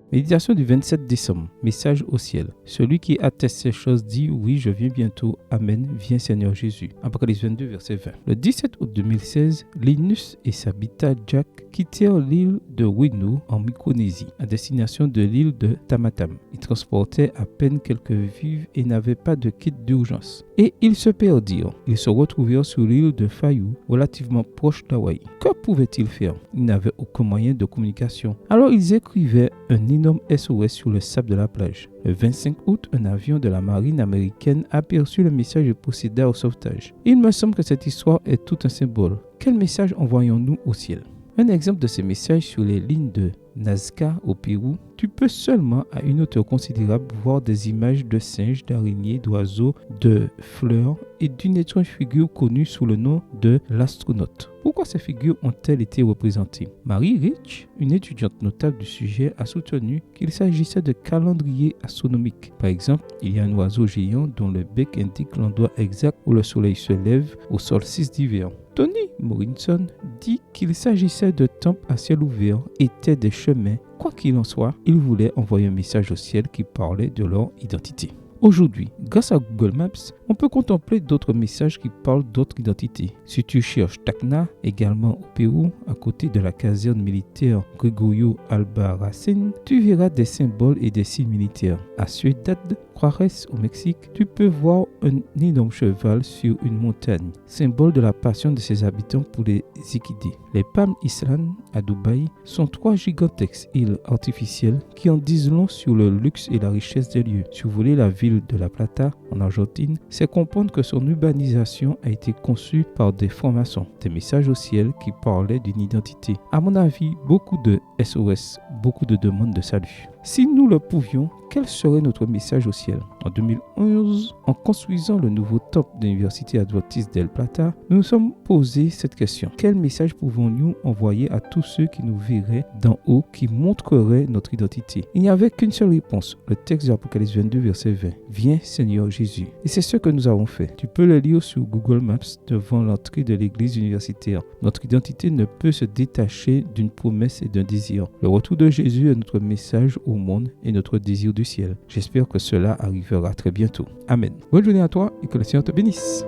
Méditation du 27 décembre. Message au ciel. Celui qui atteste ces choses dit: oui, je viens bientôt. Amen. Viens Seigneur Jésus. Apocalypse 22, verset 20. Le 17 août 2016, Linus et sa bita Jack quittèrent l'île de Winu en Micronésie, à destination de l'île de Tamatam. Ils transportaient à peine quelques vivres et n'avaient pas de kit d'urgence. Et ils se perdirent. Ils se retrouvèrent sur l'île de Fayou, relativement proche d'Hawaï. Que pouvaient-ils faire? Ils n'avaient aucun moyen de communication. Alors ils écrivaient un énorme SOS sur le sable de la plage. Le 25 août, un avion de la marine américaine aperçut le message et procéda au sauvetage. Il me semble que cette histoire est tout un symbole. Quel message envoyons-nous au ciel? Un exemple de ces messages sur les lignes de Nazca au Pérou, tu peux seulement à une hauteur considérable voir des images de singes, d'araignées, d'oiseaux, de fleurs et d'une étrange figure connue sous le nom de l'astronaute. Pourquoi ces figures ont-elles été représentées? Mary Rich, une étudiante notable du sujet, a soutenu qu'il s'agissait de calendriers astronomiques. Par exemple, il y a un oiseau géant dont le bec indique l'endroit exact où le soleil se lève au solstice d'hiver. Tony Morrison dit qu'il s'agissait de temples à ciel ouvert, étaient des chemins. Quoi qu'il en soit, il voulait envoyer un message au ciel qui parlait de leur identité. Aujourd'hui, grâce à Google Maps, on peut contempler d'autres messages qui parlent d'autres identités. Si tu cherches Tacna, également au Pérou, à côté de la caserne militaire Gregorio Albarracín, tu verras des symboles et des signes militaires. À Ciudad Juárez, au Mexique, tu peux voir un énorme cheval sur une montagne, symbole de la passion de ses habitants pour les équidés. Les Palm Islands, à Dubaï, sont 3 gigantesques îles artificielles qui en disent long sur le luxe et la richesse des lieux. Survoler la ville de La Plata, en Argentine, c'est comprendre que son urbanisation a été conçue par des francs-maçons. Des messages au ciel qui parlaient d'une identité. À mon avis, beaucoup de SOS, beaucoup de demandes de salut. Si nous le pouvions, quel serait notre message au ciel? En 2011, en construisant le nouveau temple de l'Université adventiste d'El Plata, nous nous sommes posé cette question. Quel message pouvons-nous envoyer à tous ceux qui nous verraient d'en haut, qui montreraient notre identité? Il n'y avait qu'une seule réponse, le texte de l'Apocalypse 22, verset 20. Viens Seigneur Jésus. Et c'est ce que nous avons fait. Tu peux le lire sur Google Maps devant l'entrée de l'église universitaire. Notre identité ne peut se détacher d'une promesse et d'un désir. Le retour de Jésus est notre message au monde et notre désir du ciel. J'espère que cela arrivera très bientôt. Amen. Bonne journée à toi et que le Seigneur te bénisse.